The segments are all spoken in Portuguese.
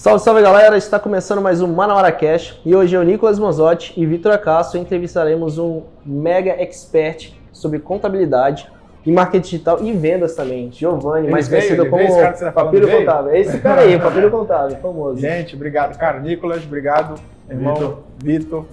Salve, salve galera! Está começando mais um Manauara Cash e hoje eu, Nicolas Manzotti e Vitor Acasso entrevistaremos um mega expert sobre contabilidade e marketing digital e vendas também, Giovanni, mais conhecido como Papiro Contábil. É esse cara aí, Papiro Contábil, famoso. Gente, obrigado, cara. Nicolas, obrigado, irmão Vitor.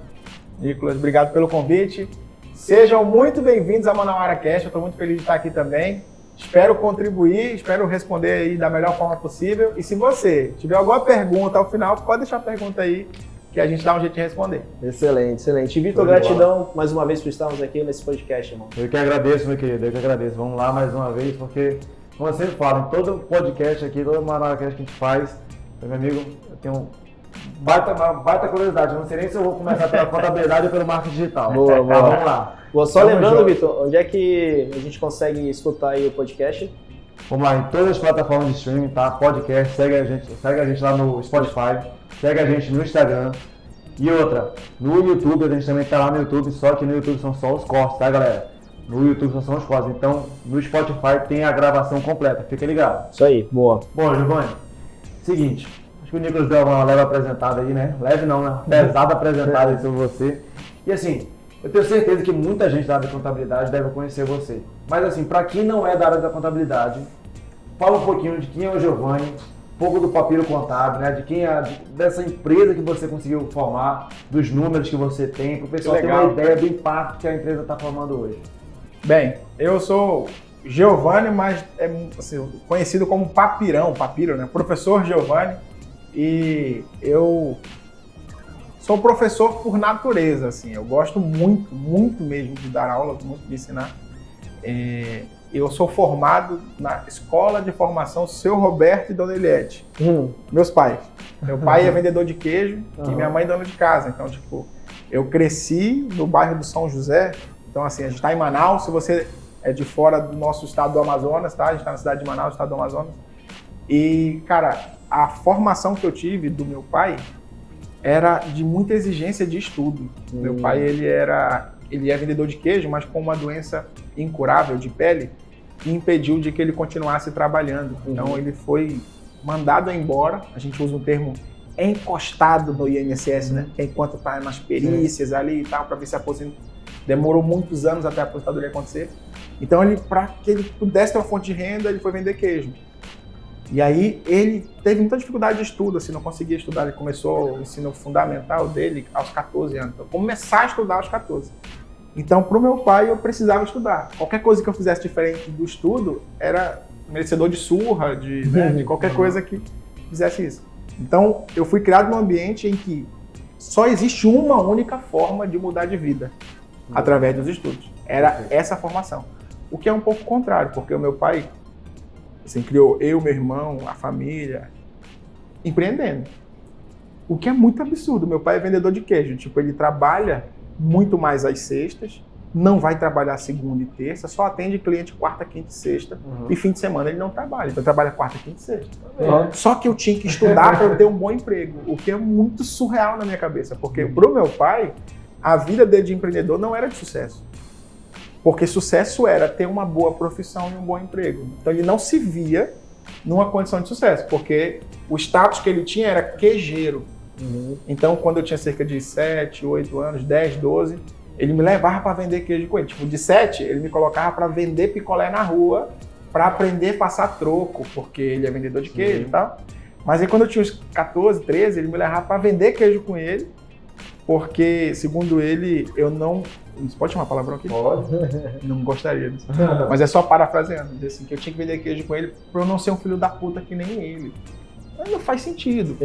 Nicolas, obrigado pelo convite. Sejam muito bem-vindos a Manauara Cash, eu estou muito feliz de estar aqui também. Espero contribuir, espero responder aí da melhor forma possível. E se você tiver alguma pergunta ao final, pode deixar a pergunta aí, que a gente dá um jeito de responder. Excelente, excelente. Vitor, gratidão mais uma vez por estarmos aqui nesse podcast, irmão. Eu que agradeço, meu querido, eu que agradeço. Vamos lá mais uma vez, porque, como eu sempre falo, em todo podcast aqui, toda Manauara Cash que a gente faz, meu amigo, eu tenho baita curiosidade. Eu não sei nem se eu vou começar pela contabilidade ou pelo marketing digital. Boa. Vamos lá. Só lembrando, Vitor, onde é que a gente consegue escutar aí o podcast? Vamos lá, em todas as plataformas de streaming, tá? Podcast, segue a gente lá no Spotify, segue a gente no Instagram. E outra, no YouTube, a gente também tá lá no YouTube, só que no YouTube são só os cortes, tá, galera? No YouTube só são os cortes, então no Spotify tem a gravação completa, fica ligado. Isso aí, boa. Bom, Giovanni, seguinte, acho que o Nicolas deu uma leve apresentada aí, né? Leve não, né? Pesada apresentada aí sobre você. E assim, eu tenho certeza que muita gente da área da contabilidade deve conhecer você. Mas assim, para quem não é da área da contabilidade, fala um pouquinho de quem é o Giovanni, um pouco do Papiro Contábil, né? De quem é dessa empresa que você conseguiu formar, dos números que você tem, para o pessoal ter uma ideia do impacto que a empresa está formando hoje. Bem, eu sou Giovanni, mas é assim, conhecido como Papiro, né? Professor Giovanni, e eu sou professor por natureza, assim, eu gosto muito mesmo de dar aula, muito de ensinar. Eu sou formado na Escola de Formação Seu Roberto e Dona Eliette, meus pais. Meu pai é vendedor de queijo e minha mãe é dona de casa, então, tipo, eu cresci no bairro do São José, então, assim, a gente está em Manaus, se você é de fora do nosso estado do Amazonas, tá? A gente está na cidade de Manaus, estado do Amazonas, e, cara, a formação que eu tive do meu pai era de muita exigência de estudo. Meu pai, ele é vendedor de queijo, mas com uma doença incurável de pele, que impediu de que ele continuasse trabalhando. Então ele foi mandado embora, a gente usa um termo encostado no INSS, né? Que é enquanto está nas perícias ali e tal, para ver se aposenta. Demorou muitos anos até a aposentadoria acontecer. Então para que ele pudesse ter uma fonte de renda, ele foi vender queijo. E aí ele teve muita dificuldade de estudo, assim, não conseguia estudar. Ele começou o ensino fundamental dele aos 14 anos. Então, começar a estudar aos 14. Então, para o meu pai, eu precisava estudar. Qualquer coisa que eu fizesse diferente do estudo era merecedor de surra, de qualquer coisa que fizesse isso. Então, eu fui criado num ambiente em que só existe uma única forma de mudar de vida, através dos estudos. Era essa formação. O que é um pouco contrário, porque o meu pai, assim, criou eu, meu irmão, a família, empreendendo. O que é muito absurdo. Meu pai é vendedor de queijo. Tipo, ele trabalha muito mais às sextas, não vai trabalhar segunda e terça, só atende cliente quarta, quinta e sexta. E fim de semana ele não trabalha. Então trabalha quarta, quinta e sexta. Só que eu tinha que estudar para eu ter um bom emprego. O que é muito surreal na minha cabeça. Porque pro meu pai, a vida dele de empreendedor não era de sucesso. Porque sucesso era ter uma boa profissão e um bom emprego. Então ele não se via numa condição de sucesso, porque o status que ele tinha era queijeiro. Então quando eu tinha cerca de 7, 8 anos, 10, 12, ele me levava para vender queijo com ele. Tipo, de 7, ele me colocava para vender picolé na rua, para aprender a passar troco, porque ele é vendedor de queijo e tal. Mas aí quando eu tinha uns 14, 13, ele me levava para vender queijo com ele, porque, segundo ele, eu não... Você pode chamar palavrão aqui? Pode. Não gostaria disso. Mas é só parafraseando. Dizer assim, que eu tinha que vender queijo com ele pra eu não ser um filho da puta que nem ele. Mas não faz sentido.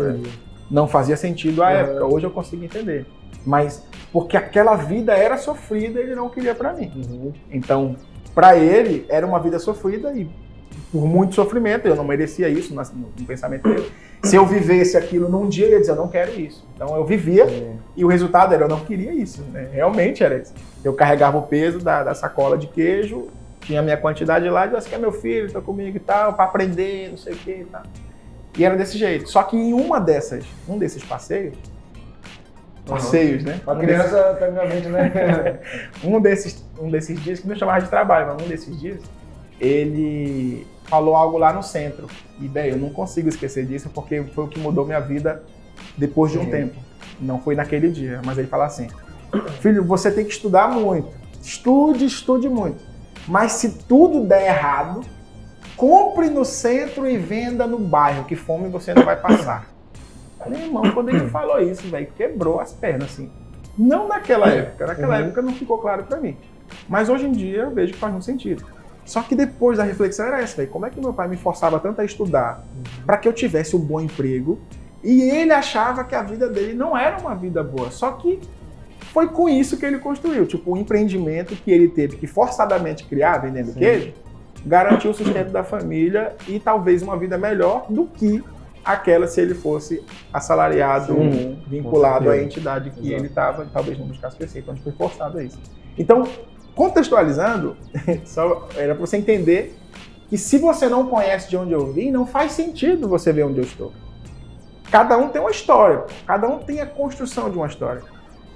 Não fazia sentido à época. Hoje eu consigo entender. Mas porque aquela vida era sofrida, ele não queria pra mim. Então, pra ele, era uma vida sofrida e por muito sofrimento. Eu não merecia isso no pensamento dele. Se eu vivesse aquilo num dia, eu ia dizer, eu não quero isso. Então eu vivia e o resultado era, eu não queria isso. Né? Realmente era isso. Eu carregava o peso da sacola de queijo, tinha a minha quantidade lá, e disse, que é meu filho, tá comigo e tal, para aprender, não sei o que e tal. E era desse jeito. Só que em um desses passeios, né? Pra criança, tecnicamente, né? um desses dias, que não chamava de trabalho, mas um desses dias, ele falou algo lá no centro. E, bem, eu não consigo esquecer disso, porque foi o que mudou minha vida depois de um tempo. Não foi naquele dia, mas ele fala assim: filho, você tem que estudar muito. Estude muito. Mas se tudo der errado, compre no centro e venda no bairro, que fome você não vai passar. Falei, irmão, quando ele falou isso, velho, quebrou as pernas, assim. Não naquela época. Naquela época não ficou claro pra mim. Mas hoje em dia eu vejo que faz muito sentido. Só que depois da reflexão era essa, velho. Como é que meu pai me forçava tanto a estudar para que eu tivesse um bom emprego e ele achava que a vida dele não era uma vida boa. Só que foi com isso que ele construiu. Tipo, o empreendimento que ele teve que forçadamente criar, vendendo queijo, garantiu o sustento da família e talvez uma vida melhor do que aquela se ele fosse assalariado, vinculado à entidade que ele estava, talvez não buscasse crescer. Então a gente foi forçado a isso. Então, contextualizando, só era para você entender que se você não conhece de onde eu vim, não faz sentido você ver onde eu estou. Cada um tem uma história, cada um tem a construção de uma história.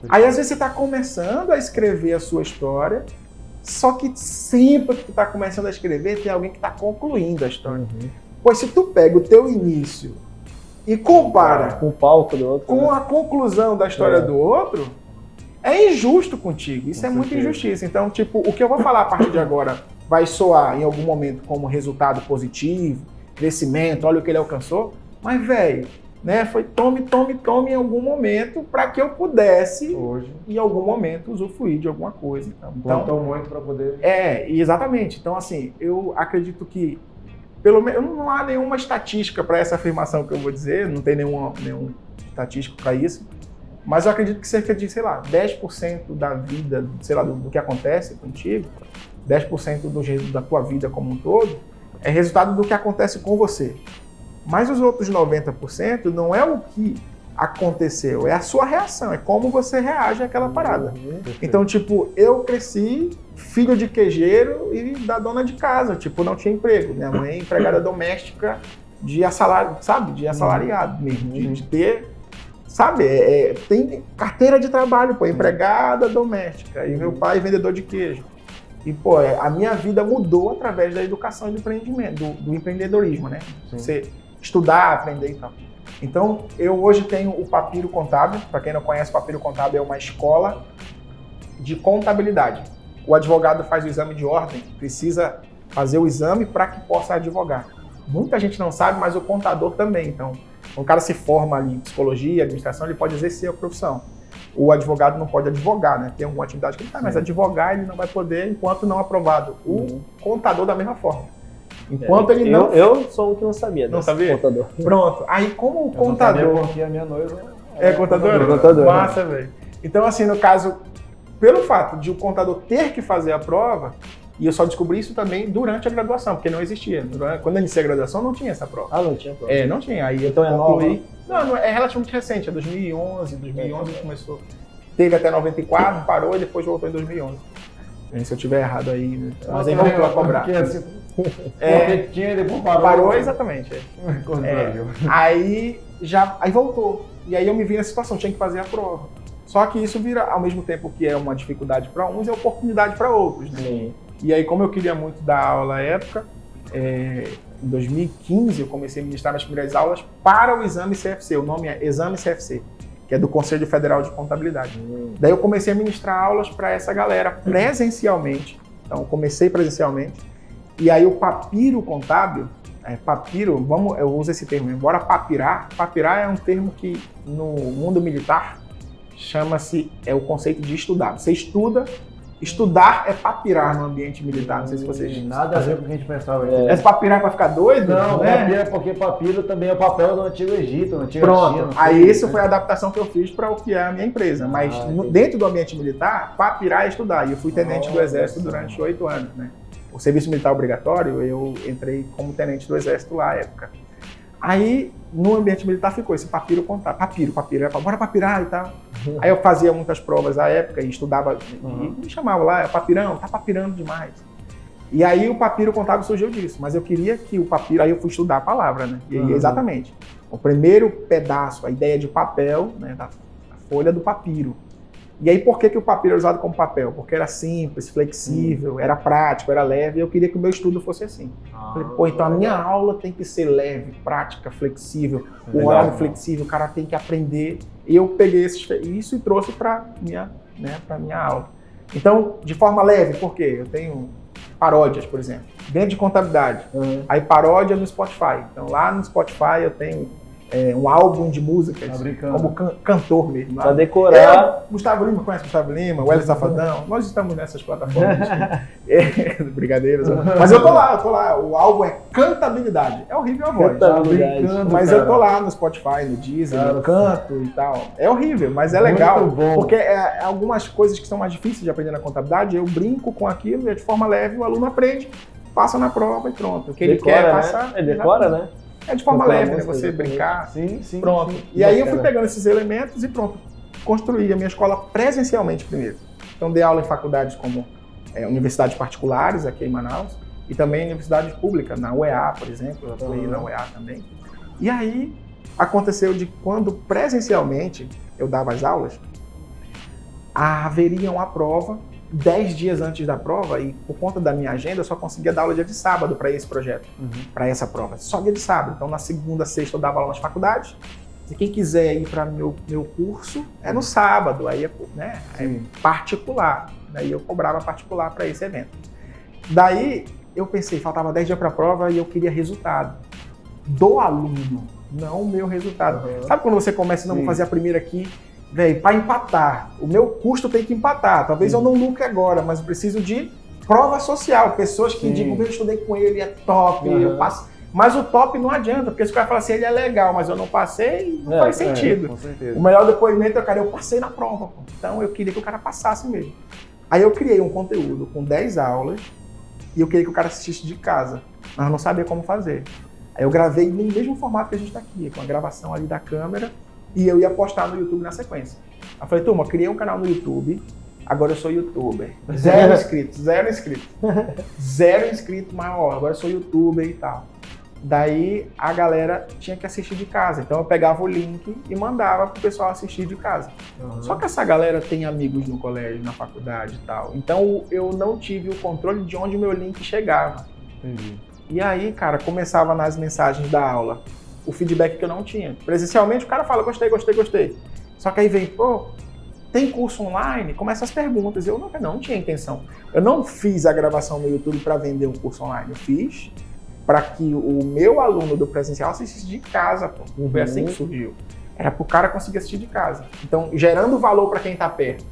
Aí às vezes você está começando a escrever a sua história, só que sempre que tu está começando a escrever, tem alguém que está concluindo a história. Pois se tu pega o teu início e compara com o palco do outro, com a conclusão da história do outro, é injusto contigo. Isso é muita injustiça. Então, tipo, o que eu vou falar a partir de agora vai soar em algum momento como resultado positivo, crescimento, olha o que ele alcançou, mas, velho, né, foi tome em algum momento para que eu pudesse, hoje, em algum momento, usufruir de alguma coisa. Então, plantou muito para poder... Exatamente. Então, assim, eu acredito que pelo menos não há nenhuma estatística para essa afirmação que eu vou dizer, não tem nenhum estatístico para isso, mas eu acredito que cerca de, sei lá, 10% da vida, sei lá, do que acontece contigo, 10% da tua vida como um todo, é resultado do que acontece com você. Mas os outros 90% não é o que aconteceu, é a sua reação, é como você reage àquela parada. Então, tipo, eu cresci filho de queijeiro e da dona de casa, tipo, não tinha emprego. Minha mãe é empregada doméstica de assalariado mesmo, de ter, sabe, tem carteira de trabalho, pô, empregada doméstica, e meu pai vendedor de queijo. E, pô, a minha vida mudou através da educação e do empreendimento, do empreendedorismo, né? Você estudar, aprender e tal. Então, eu hoje tenho o Papiro Contábil. Para quem não conhece, o Papiro Contábil é uma escola de contabilidade. O advogado faz o exame de ordem, precisa fazer o exame para que possa advogar. Muita gente não sabe, mas o contador também. Então, o cara se forma ali em psicologia, administração, ele pode exercer a profissão. O advogado não pode advogar, né? Tem alguma atividade que ele faz, mas advogar ele não vai poder enquanto não aprovado. O contador da mesma forma. Enquanto ele não... Eu sou um que não sabia. Não sabia? Contador. Pronto. Aí como o contador... Não sabia porque a minha noiva contador? Contador. Massa, velho. Então, assim, no caso, pelo fato de o contador ter que fazer a prova, e eu só descobri isso também durante a graduação, porque não existia. Quando eu iniciei a graduação, não tinha essa prova. Ah, não tinha prova? Não tinha. Aí então eu concluí... Não, é relativamente recente, é 2011 começou. Teve até 94, parou e depois voltou em 2011. Se eu tiver errado aí, né? Mas aí voltou a cobrar. Porque tinha, depois parou. Parou, exatamente. Aí voltou. E aí eu me vi na situação, tinha que fazer a prova. Só que isso vira, ao mesmo tempo que é uma dificuldade para uns, é oportunidade para outros. Né? Sim. E aí, como eu queria muito dar aula à época, em 2015 eu comecei a ministrar as primeiras aulas para o exame CFC. O nome é Exame CFC, que é do Conselho Federal de Contabilidade. Daí eu comecei a ministrar aulas para essa galera presencialmente. Então, eu comecei presencialmente. E aí o Papiro Contábil, papiro, eu uso esse termo, embora papirar é um termo que no mundo militar chama-se, o conceito de estudar. Você estuda, estudar é papirar no ambiente militar, não sei se vocês... Nada a ver com o que a gente pensava. Papirar para ficar doido? Não, né? papiro é porque papiro também é o papel do Antigo Egito, do Antigo Pronto, China. aí isso foi a adaptação que eu fiz para o que é a minha empresa, mas dentro do ambiente militar, papirar é estudar, e eu fui tenente do Exército durante 8 anos, né? O serviço militar obrigatório, eu entrei como tenente do Exército lá à época. Aí, no ambiente militar ficou esse papiro contábil. Papiro, bora papirar e tal. Aí eu fazia muitas provas à época e estudava, e me chamava lá, papirão, tá papirando demais. E aí o papiro contábil surgiu disso, mas eu queria que o papiro, aí eu fui estudar a palavra, né? E exatamente. O primeiro pedaço, a ideia de papel, né, da folha do papiro. E aí, por que o papiro era usado como papel? Porque era simples, flexível, era prático, era leve, e eu queria que o meu estudo fosse assim. Falei, pô, então a minha aula tem que ser leve, prática, flexível, o horário flexível, o cara tem que aprender. E eu peguei isso e trouxe para minha aula. Então, de forma leve, por quê? Eu tenho paródias, por exemplo, dentro de contabilidade. Aí paródia no Spotify. Então lá no Spotify eu tenho um álbum de músicas, como cantor mesmo. Pra decorar. Gustavo Lima, conhece Gustavo Lima? O Hélio Safadão. Nós estamos nessas plataformas. Brigadeiros. Mas eu tô lá. O álbum é Cantabilidade. É horrível a voz. Mas eu tô lá no Spotify, no Deezer, eu canto e tal. É horrível, mas é legal. Porque algumas coisas que são mais difíceis de aprender na contabilidade, eu brinco com aquilo e de forma leve o aluno aprende, passa na prova e pronto. O que decora, ele quer passar. Decora, né? É de forma leve, né? Você brincar. Sim. Pronto. Sim. E aí eu fui pegando esses elementos e pronto. Construí a minha escola presencialmente primeiro. Então dei aula em faculdades como universidades particulares aqui em Manaus e também universidades públicas, na UEA, por exemplo. Eu atuei na UEA também. E aí aconteceu de quando presencialmente eu dava as aulas, haveria uma prova 10 dias antes da prova, e por conta da minha agenda eu só conseguia dar aula dia de sábado para esse projeto, para essa prova, só dia de sábado. Então na segunda, sexta eu dava aula nas faculdades, e quem quiser ir para meu curso é no sábado, aí é particular, daí eu cobrava particular para esse evento. Daí eu pensei, faltava 10 dias para a prova e eu queria resultado do aluno, não o meu resultado. Sabe quando você começa, não, vou fazer a primeira aqui, velho, para empatar, o meu custo tem que empatar. Talvez eu não lucre agora, mas eu preciso de prova social. Pessoas que digam, eu estudei com ele, é top, eu passo. Mas o top não adianta, porque se o cara fala assim, ele é legal, mas eu não passei, não faz sentido. Com certeza. O melhor depoimento é o cara, eu passei na prova. Pô. Então eu queria que o cara passasse mesmo. Aí eu criei um conteúdo com 10 aulas e eu queria que o cara assistisse de casa, mas eu não sabia como fazer. Aí eu gravei no mesmo formato que a gente está aqui, com a gravação ali da câmera, e eu ia postar no YouTube na sequência. Aí eu falei, turma, eu criei um canal no YouTube, agora eu sou youtuber. 0 inscritos. 0 inscritos, mas ó, agora eu sou youtuber e tal. Daí a galera tinha que assistir de casa, então eu pegava o link e mandava pro pessoal assistir de casa. Só que essa galera tem amigos no colégio, na faculdade e tal, então eu não tive o controle de onde o meu link chegava. Entendi. E aí, cara, começava nas mensagens da aula o feedback que eu não tinha. Presencialmente o cara fala, gostei. Só que aí vem, pô, tem curso online? Começa as perguntas. Eu não tinha intenção. Eu não fiz a gravação no YouTube para vender um curso online. Eu fiz para que o meu aluno do presencial assistisse de casa, pô. Foi assim que surgiu. Era para o cara conseguir assistir de casa. Então, gerando valor para quem está perto.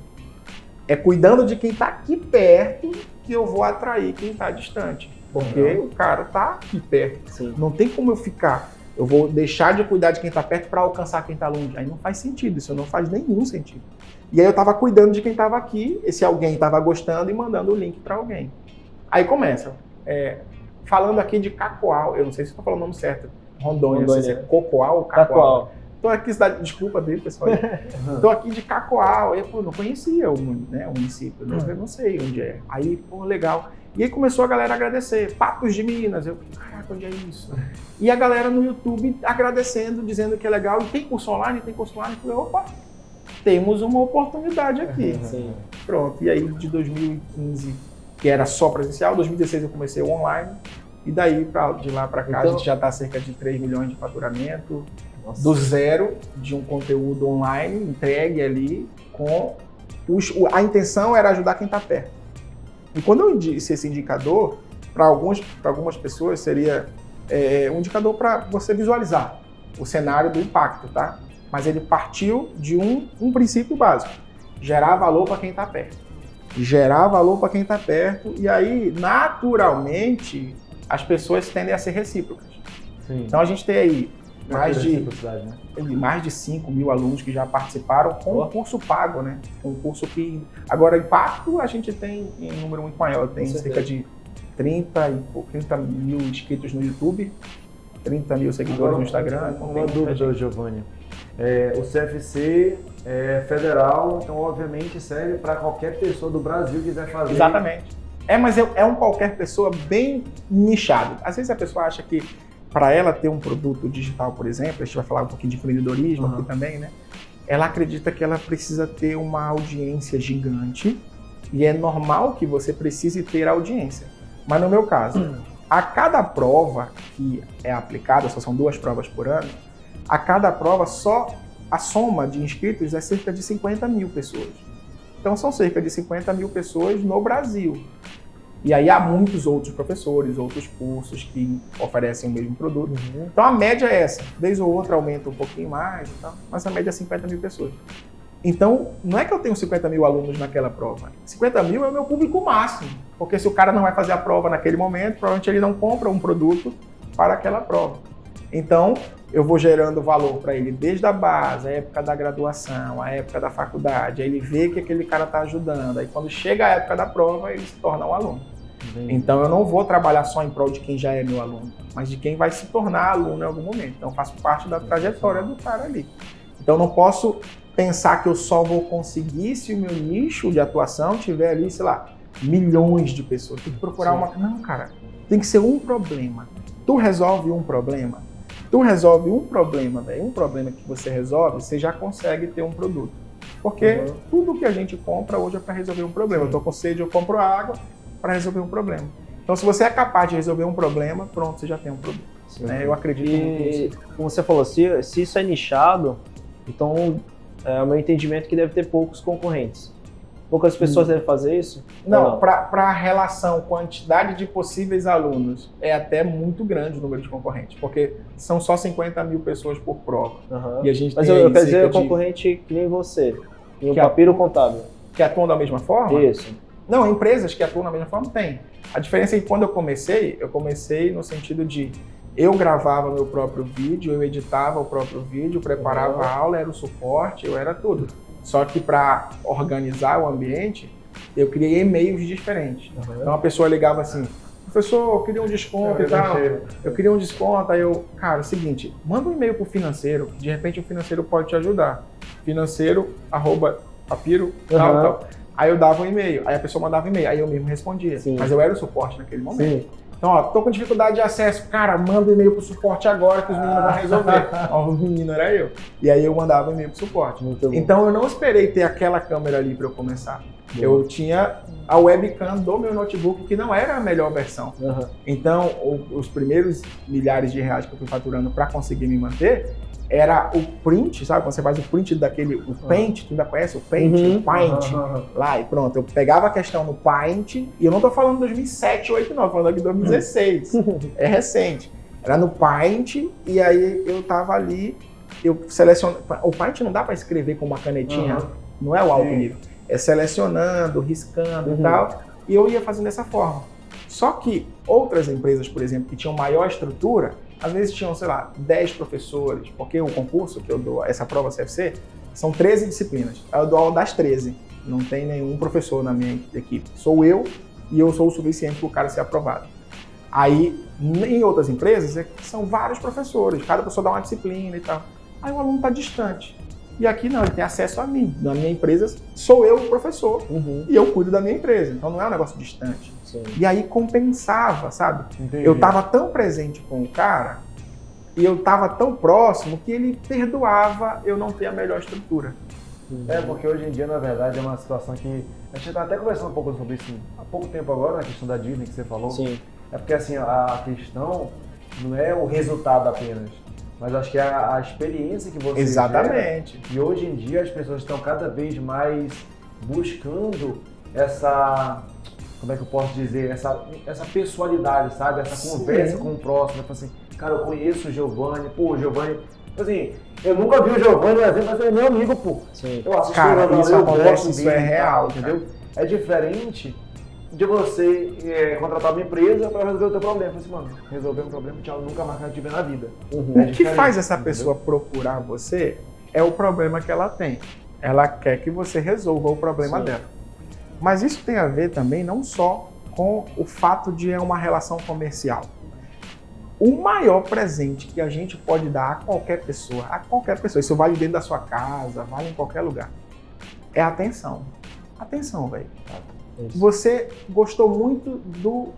É cuidando de quem está aqui perto que eu vou atrair quem está distante. Porque o cara está aqui perto. Sim. Não tem como eu ficar... Eu vou deixar de cuidar de quem está perto para alcançar quem está longe. Aí não faz sentido, isso não faz nenhum sentido. E aí eu estava cuidando de quem estava aqui, esse alguém estava gostando e mandando o link para alguém. Aí começa, falando aqui de Cacoal, eu não sei se estou falando o nome certo, Rondônia, não sei se é Cocoal ou Cacoal. Estou aqui, cidade, desculpa dele, pessoal. Estou aqui de Cacoal, eu não conhecia o município, eu não sei onde é. Aí, pô, legal. E aí começou a galera a agradecer. Patos de Minas. Eu falei, caraca, onde é isso? E a galera no YouTube agradecendo, dizendo que é legal. E tem curso online? Eu falei, opa, temos uma oportunidade aqui. Sim. Pronto. E aí de 2015, que era só presencial, 2016 eu comecei o online. E daí, de lá para cá, a gente já está cerca de 3 milhões de faturamento. Nossa. Do zero, de um conteúdo online entregue ali. A intenção era ajudar quem está perto. E quando eu disse esse indicador, para algumas pessoas seria um indicador para você visualizar o cenário do impacto, tá? Mas ele partiu de um princípio básico, gerar valor para quem está perto. Gerar valor para quem está perto, e aí, naturalmente, as pessoas tendem a ser recíprocas. Sim. Então a gente tem aí mais de 5 mil alunos que já participaram com o curso pago, né? Um curso que... Agora, impacto a gente tem em número muito maior. Tem cerca de 30 mil inscritos no YouTube, 30 mil seguidores no Instagram. Uma dúvida, Giovanni. O CFC é federal, então obviamente serve para qualquer pessoa do Brasil que quiser fazer. Exatamente. Mas é um qualquer pessoa bem nichado. Às vezes a pessoa acha que para ela ter um produto digital, por exemplo, a gente vai falar um pouquinho de empreendedorismo aqui também, né? ela acredita que ela precisa ter uma audiência gigante e é normal que você precise ter audiência. Mas no meu caso, a cada prova que é aplicada, só são 2 provas por ano, a cada prova só a soma de inscritos é cerca de 50 mil pessoas. Então são cerca de 50 mil pessoas no Brasil. E aí há muitos outros professores, outros cursos que oferecem o mesmo produto. Então a média é essa. Vez ou outra aumenta um pouquinho mais e tal, mas a média é 50 mil pessoas. Então, não é que eu tenho 50 mil alunos naquela prova. 50 mil é o meu público máximo. Porque se o cara não vai fazer a prova naquele momento, provavelmente ele não compra um produto para aquela prova. Então, eu vou gerando valor para ele desde a base, a época da graduação, a época da faculdade. Aí ele vê que aquele cara está ajudando. Aí quando chega a época da prova, ele se torna um aluno. Então eu não vou trabalhar só em prol de quem já é meu aluno, mas de quem vai se tornar aluno em algum momento. Então eu faço parte da trajetória do cara ali. Então eu não posso pensar que eu só vou conseguir se o meu nicho de atuação tiver ali, sei lá, milhões de pessoas. Tem que procurar uma... Não, cara, tem que ser um problema. Tu resolve um problema, velho. Um problema que você resolve, você já consegue ter um produto. Porque tudo que a gente compra hoje é para resolver um problema. Eu tô com sede, eu compro água para resolver um problema. Então, se você é capaz de resolver um problema, pronto, você já tem um produto. Né? Eu acredito nisso. Como você falou, se isso é nichado, então é o meu entendimento que deve ter poucos concorrentes. Poucas pessoas devem fazer isso? Não, para a relação quantidade de possíveis alunos, é até muito grande o número de concorrentes, porque são só 50 mil pessoas por prova. E a gente Mas tem eu quero dizer concorrente que nem você, em um papiro contábil. Que atuam da mesma forma? Isso. Não, empresas que atuam da mesma forma tem. A diferença é que quando eu comecei no sentido de eu gravava meu próprio vídeo, eu editava o próprio vídeo, preparava a aula, era o suporte, eu era tudo. Só que para organizar o ambiente, eu criei e-mails diferentes. Então a pessoa ligava assim, professor, eu queria um desconto e tal. Eu queria um desconto, aí eu, cara, é o seguinte, manda um e-mail pro financeiro, que de repente o financeiro pode te ajudar. Financeiro@papiro, tal. Aí eu dava um e-mail, aí a pessoa mandava um e-mail, aí eu mesmo respondia. Sim. Mas eu era o suporte naquele momento. Sim. Então, ó, tô com dificuldade de acesso. Cara, manda um e-mail pro suporte agora que os meninos vão resolver. Ó, o menino era eu. E aí eu mandava um e-mail pro suporte. Então eu não esperei ter aquela câmera ali para eu começar. Eu tinha a webcam do meu notebook, que não era a melhor versão. Então, os primeiros milhares de reais que eu fui faturando para conseguir me manter, era o print, sabe? Quando você faz o print daquele, o Paint, tu ainda conhece o Paint? O Paint, lá e pronto. Eu pegava a questão no Paint, e eu não tô falando de 2007, 2008, não, tô falando de 2016. É recente. Era no Paint, e aí eu tava ali, eu seleciono. O Paint não dá para escrever com uma canetinha, não é o alto nível. É selecionando, riscando e tal, e eu ia fazendo dessa forma. Só que outras empresas, por exemplo, que tinham maior estrutura, às vezes tinham, sei lá, 10 professores, porque o concurso que eu dou, essa prova CFC, são 13 disciplinas. Eu dou aula das 13, não tem nenhum professor na minha equipe. Sou eu e eu sou o suficiente para o cara ser aprovado. Aí, em outras empresas, são vários professores, cada pessoa dá uma disciplina e tal. Aí o aluno está distante. E aqui não, ele tem acesso a mim. Na minha empresa, sou eu o professor e eu cuido da minha empresa. Então não é um negócio distante. Sim. E aí compensava, sabe? Entendi. Eu tava tão presente com o cara e eu tava tão próximo que ele perdoava eu não ter a melhor estrutura. É, porque hoje em dia, na verdade, é uma situação que... A gente tá até conversando um pouco sobre isso há pouco tempo agora, na questão da Disney que você falou. Sim. É porque, assim, a questão não é o resultado apenas, mas acho que é a experiência que você Exatamente. gera. E hoje em dia as pessoas estão cada vez mais buscando essa... Como é que eu posso dizer? Essa pessoalidade, sabe? Essa conversa com o próximo. Tipo assim, cara, eu conheço o Giovanni. Pô, o Giovanni... Assim, eu nunca vi o Giovanni, mas ele é meu amigo, pô. Sim. Eu assisto Cara, o isso eu acontece, gosto isso dele, é real, entendeu? É diferente de você contratar uma empresa para resolver o teu problema. Assim, mano, resolver um problema, tchau, nunca mais vai te ver na vida. O que faz essa pessoa procurar você é o problema que ela tem. Ela quer que você resolva o problema dela. Mas isso tem a ver também não só com o fato de uma relação comercial. O maior presente que a gente pode dar a qualquer pessoa, isso vale dentro da sua casa, vale em qualquer lugar, é atenção. Atenção, velho. Você gostou muito do,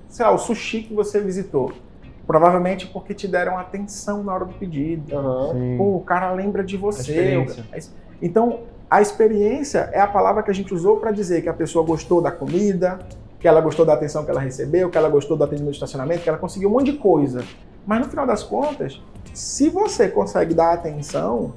sei lá, o sushi que você visitou. Provavelmente porque te deram atenção na hora do pedido. Aham. Pô, o cara lembra de você. experiência. Então, a experiência é a palavra que a gente usou para dizer que a pessoa gostou da comida, que ela gostou da atenção que ela recebeu, que ela gostou do atendimento de estacionamento, que ela conseguiu um monte de coisa. Mas no final das contas, se você consegue dar atenção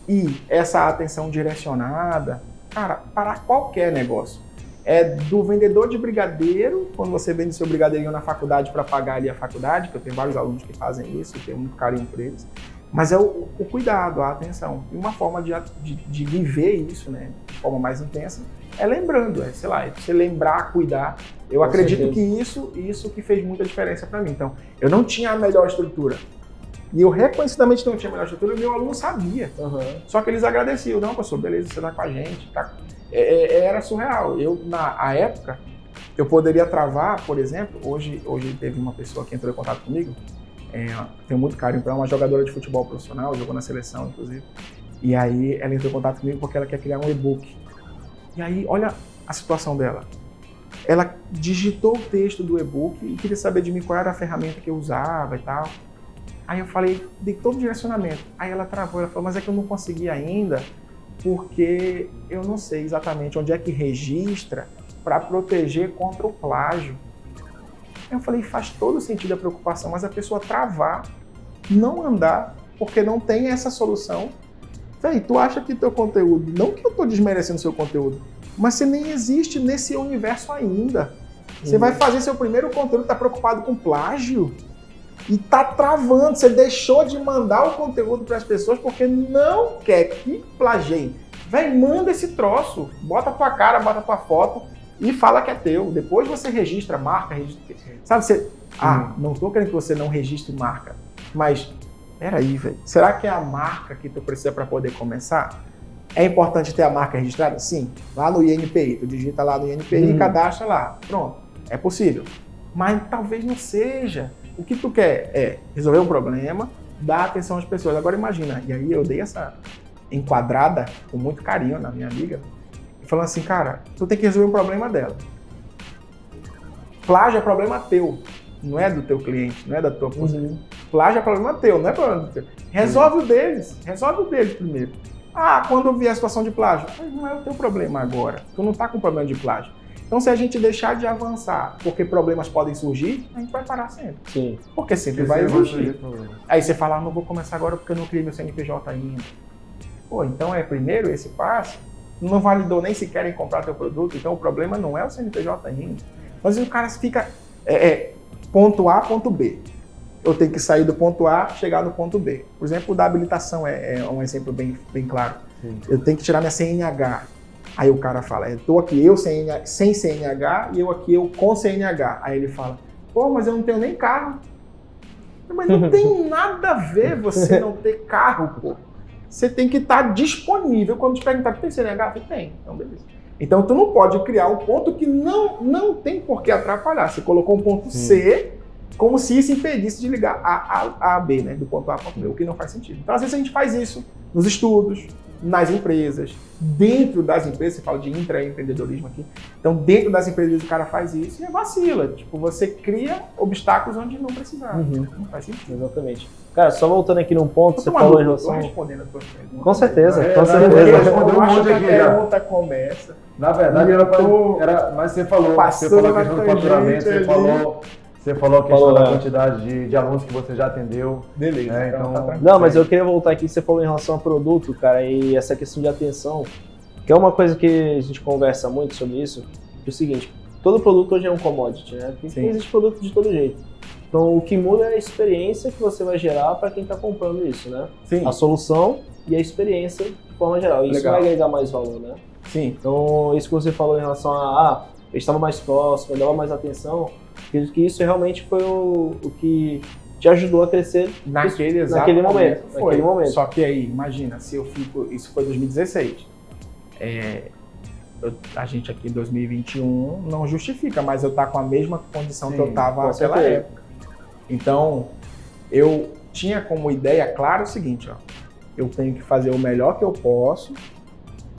e essa atenção direcionada, cara, para qualquer negócio. É do vendedor de brigadeiro, quando você vende seu brigadeirinho na faculdade para pagar ali a faculdade, que eu tenho vários alunos que fazem isso, eu tenho muito carinho por eles. Mas é o cuidado, a atenção. E uma forma de viver isso, né, de forma mais intensa, é lembrando, sei lá, é você lembrar, cuidar. Eu Com acredito certeza. que isso que fez muita diferença para mim. Então, eu não tinha a melhor estrutura. E eu reconhecidamente não tinha a melhor estrutura, e meu aluno sabia. Aham. Só que eles agradeciam. Não, professor, beleza, você tá com a gente. Tá. Era surreal. Eu, na época, eu poderia travar, por exemplo, hoje teve uma pessoa que entrou em contato comigo, tenho muito carinho para ela, uma jogadora de futebol profissional, jogou na seleção, inclusive. E aí ela entrou em contato comigo porque ela quer criar um e-book. E aí, olha a situação dela. Ela digitou o texto do e-book e queria saber de mim qual era a ferramenta que eu usava e tal. Aí eu falei, dei todo o direcionamento. Aí ela travou, ela falou, mas é que eu não consegui ainda porque eu não sei exatamente onde é que registra para proteger contra o plágio. Eu falei, faz todo sentido a preocupação, mas a pessoa travar, não andar, porque não tem essa solução. Véi, tu acha que teu conteúdo, não que eu tô desmerecendo seu conteúdo, mas você nem existe nesse universo ainda. Você vai fazer seu primeiro conteúdo, tá preocupado com plágio e tá travando. Você deixou de mandar o conteúdo para as pessoas porque não quer que plagiem. Véi, manda esse troço, bota a tua cara, bota a tua foto e fala que é teu. Depois você registra marca, registra... Sabe, você... não tô querendo que você não registre marca, mas peraí, velho. Será que é a marca que tu precisa para poder começar? É importante ter a marca registrada? Sim. Lá no INPI. Tu digita lá no INPI e cadastra lá. Pronto. É possível. Mas talvez não seja. O que tu quer é resolver um problema, dar atenção às pessoas. Agora imagina. E aí eu dei essa enquadrada com muito carinho na minha amiga. Falando assim, cara, tu tem que resolver um problema dela. Plágio é problema teu. Não é do teu cliente, não é da tua posição. Plágio é problema teu, não é problema do teu. Resolve o deles. Resolve o deles primeiro. Quando eu vi a situação de plágio, não é o teu problema agora. Tu não tá com problema de plágio. Então, se a gente deixar de avançar, porque problemas podem surgir, a gente vai parar sempre. Sim. Porque sempre vai existir. Aí você fala, não vou começar agora porque eu não criei meu CNPJ ainda. Pô, então é primeiro esse passo, não validou nem se querem comprar teu produto, então o problema não é o CNPJ ainda. Mas o cara fica ponto A, ponto B. Eu tenho que sair do ponto A, chegar no ponto B. Por exemplo, da habilitação é um exemplo bem claro. Sim. Eu tenho que tirar minha CNH. Aí o cara fala, eu tô aqui eu sem CNH e eu aqui eu com CNH. Aí ele fala, pô, mas eu não tenho nem carro. Mas não tem nada a ver você não ter carro, pô. Você tem que estar disponível. Quando te perguntar, tem CNH? Eu falei, tem. Então, beleza. Então, tu não pode criar um ponto que não tem por que atrapalhar. Você colocou um ponto C, como se isso impedisse de ligar A a B, né? Do ponto A ao ponto B, o que não faz sentido. Então, às vezes a gente faz isso nos estudos, nas empresas, dentro das empresas, você fala de intraempreendedorismo aqui, então dentro das empresas o cara faz isso e vacila. Tipo, você cria obstáculos onde não precisava. Não faz sentido. Exatamente. Cara, só voltando aqui num ponto, você falou em relação... respondendo a tua pergunta. Com certeza, com certeza. certeza. Eu acho que a pergunta começa. Na verdade, mas você falou a questão do faturamento, você falou a questão da quantidade de alunos que você já atendeu. Beleza, então tá tranquilo. Não, mas eu queria voltar aqui, você falou em relação ao produto, cara, e essa questão de atenção, que é uma coisa que a gente conversa muito sobre isso, que é o seguinte, todo produto hoje é um commodity, né? Porque existe produto de todo jeito. Então, o que muda é a experiência que você vai gerar para quem está comprando isso, né? Sim. A solução e a experiência de forma geral. Isso vai agregar mais valor, né? Sim. Então, isso que você falou em relação a eu estava mais próximo, eu dava mais atenção, acredito que isso realmente foi o que te ajudou a crescer naquele momento. Só que aí, imagina, se eu fico... Isso foi 2016. A gente aqui em 2021 não justifica, mas eu estar com a mesma condição que eu estava naquela época. Então, eu tinha como ideia clara o seguinte, eu tenho que fazer o melhor que eu posso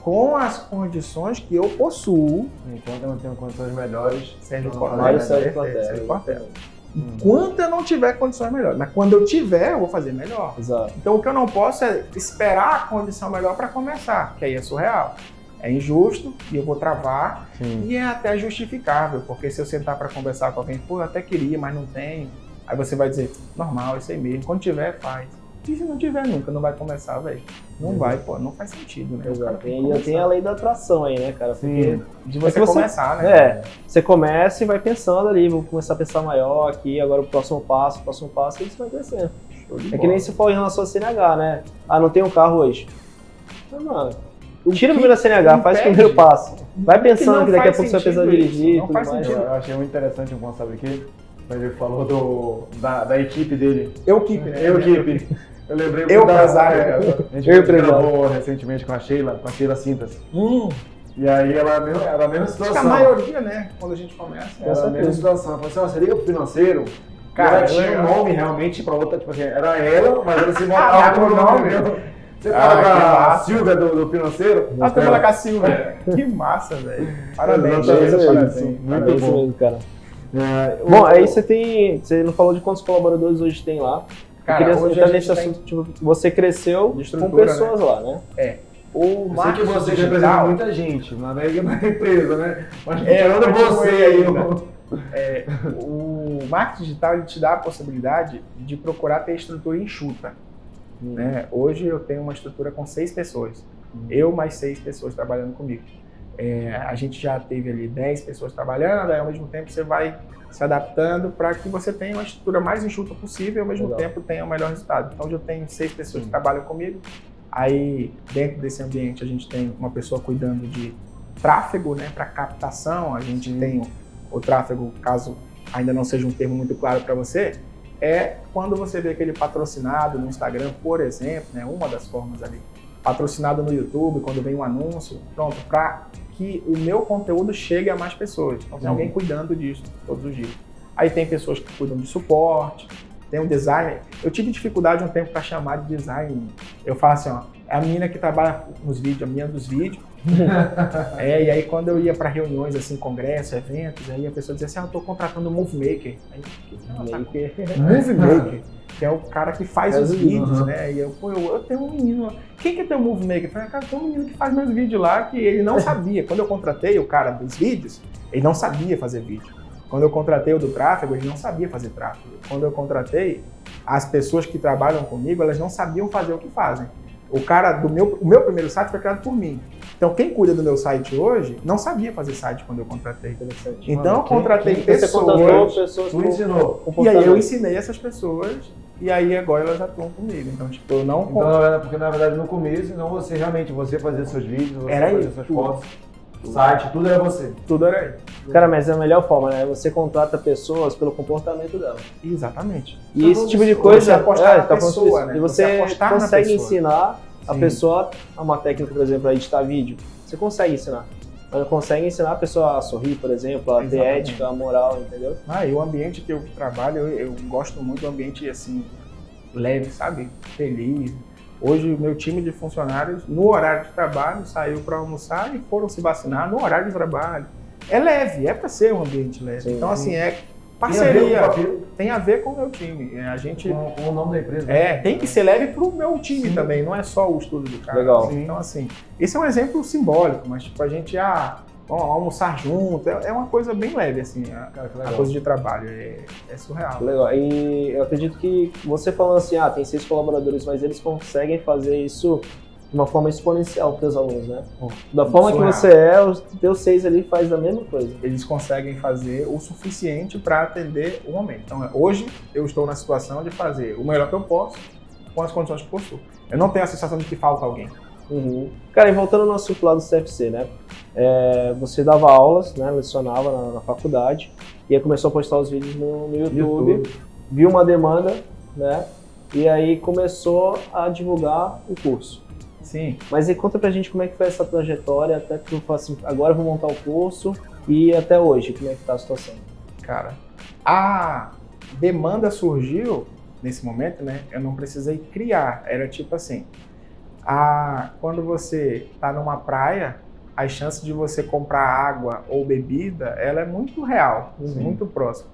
com as condições que eu possuo. Enquanto eu não tenho condições melhores, serve Portela. enquanto eu não tiver condições melhores. Mas quando eu tiver, eu vou fazer melhor. Exato. Então o que eu não posso é esperar a condição melhor para começar, que aí é surreal. É injusto e eu vou travar. Sim. E é até justificável, porque se eu sentar para conversar com alguém, pô, eu até queria, mas não tenho. Aí você vai dizer, normal, isso aí mesmo. Quando tiver, faz. E se não tiver nunca, não vai começar, velho. Não vai, pô, não faz sentido, né? Exato. E ainda tem a lei da atração aí, né, cara? Porque de você, começar, né? É, você começa e vai pensando ali, vou começar a pensar maior aqui, agora o próximo passo, e isso vai crescendo. É que nem se for em relação a CNH, né? Ah, não tenho um carro hoje. Não, mano. Tira o primeiro CNH, faz o primeiro passo. Vai pensando que daqui a pouco você vai precisar dirigir. Não faz sentido. Eu achei muito interessante um ponto, sabe o quê? Mas ele falou da equipe dele. Equipe, né? Equipe. Eu lembrei Eu da empresário. A gente gravou recentemente com a Sheila Cintas. E aí ela era a mesma Acho situação. que a maioria, né? Quando a gente começa. Era a mesma situação. Ela falou assim, ó, você liga pro financeiro. Cara, ela tinha um nome realmente pra outra, tipo assim, era ela, mas ela se dava montava o o nome. nome. Você fala que com a massa. Silvia do financeiro. A turma da Silva. Que massa, velho. Parabéns, Exatamente, Sheila, parabéns. muito Parabéns bom. mesmo, cara. Bom, aí você não falou de quantos colaboradores hoje tem lá. Cara, eu queria hoje entrar a nesse gente assunto, tipo, você cresceu de com estrutura, pessoas lá, né? O Eu sei que marketing você representa digital, muita gente, na empresa, né? Mas eu tirando continuei você aí. ainda. O marketing digital ele te dá a possibilidade de procurar ter estrutura enxuta. Né? Hoje eu tenho uma estrutura com 6 pessoas. Eu mais 6 pessoas trabalhando comigo. A gente já teve ali 10 pessoas trabalhando, aí ao mesmo tempo você vai se adaptando para que você tenha uma estrutura mais enxuta possível e ao mesmo tempo tenha o melhor resultado. Então hoje eu tenho 6 pessoas que trabalham comigo. Aí dentro desse ambiente a gente tem uma pessoa cuidando de tráfego, né, para captação. A gente tem o tráfego, caso ainda não seja um termo muito claro para você, é quando você vê aquele patrocinado no Instagram, por exemplo, né, uma das formas ali, patrocinado no YouTube, quando vem um anúncio, pronto, para que o meu conteúdo chegue a mais pessoas. Então tem alguém cuidando disso todos os dias. Aí tem pessoas que cuidam de suporte, tem um designer. Eu tive dificuldade um tempo para chamar de design. Eu falo assim, ó, é a menina que trabalha nos vídeos, a menina dos vídeos. E aí quando eu ia para reuniões, assim, congressos, eventos, aí a pessoa dizia assim, eu tô contratando um Movie Maker. Aí, Movie Maker, que é o cara que faz os vídeos, né? E eu tenho um menino, quem que é teu Movie Maker? Eu falei, cara, tem um menino que faz meus vídeos lá, que ele não sabia. Quando eu contratei o cara dos vídeos, ele não sabia fazer vídeo. Quando eu contratei o do tráfego, ele não sabia fazer tráfego. Quando eu contratei, as pessoas que trabalham comigo, elas não sabiam fazer o que fazem. O meu primeiro site foi criado por mim. Então, quem cuida do meu site hoje não sabia fazer site quando eu contratei. Então, eu contratei pessoas. Tu ensinou. E aí eu ensinei essas pessoas e aí agora elas atuam comigo. Então, tipo, eu não... Então, porque na verdade no começo, não você realmente, você fazia seus vídeos, você Era fazia suas fotos, site, tudo era você. Tudo era ele. Cara, mas é a melhor forma, né? Você contrata pessoas pelo comportamento dela. Exatamente. E esse tipo de coisa... Você apostar na pessoa, isso. né? E você consegue ensinar a Sim. pessoa uma técnica, por exemplo, a editar vídeo. Você consegue ensinar. Mas não consegue ensinar a pessoa a sorrir, por exemplo, a ter Exatamente. ética, a moral, entendeu? E o ambiente que eu trabalho, eu gosto muito do ambiente, assim, leve, sabe? Feliz. Hoje, o meu time de funcionários, no horário de trabalho, saiu para almoçar e foram se vacinar no horário de trabalho. É leve, é para ser um ambiente leve. Sim. Então, assim, é parceria. Tem a ver com o papiro. Tem a ver com o meu time. A gente... Com o nome da empresa. tem que ser leve pro meu time também, não é só o estudo do cara. Legal. Então, assim, esse é um exemplo simbólico, mas tipo, a gente vamos almoçar junto, é uma coisa bem leve, assim, a coisa de trabalho, é surreal. Legal. E eu acredito que você falando assim, tem 6 colaboradores, mas eles conseguem fazer isso de uma forma exponencial para os alunos, né? Da forma que você os teus 6 ali faz a mesma coisa. Eles conseguem fazer o suficiente para atender o momento. Então, hoje, eu estou na situação de fazer o melhor que eu posso com as condições que possuo. Eu não tenho a sensação de que falta alguém. Cara, e voltando ao nosso lado do CFC, né? Você dava aulas, né? Lecionava na faculdade e aí começou a postar os vídeos no YouTube, viu uma demanda, né? E aí começou a divulgar o curso. Sim. Mas aí conta pra gente como é que foi essa trajetória até que tu fala assim, agora eu vou montar o curso e até hoje, como é que tá a situação? Cara, a demanda surgiu nesse momento, né? Eu não precisei criar, era tipo assim, quando você tá numa praia, as chances de você comprar água ou bebida, ela é muito real, muito próxima.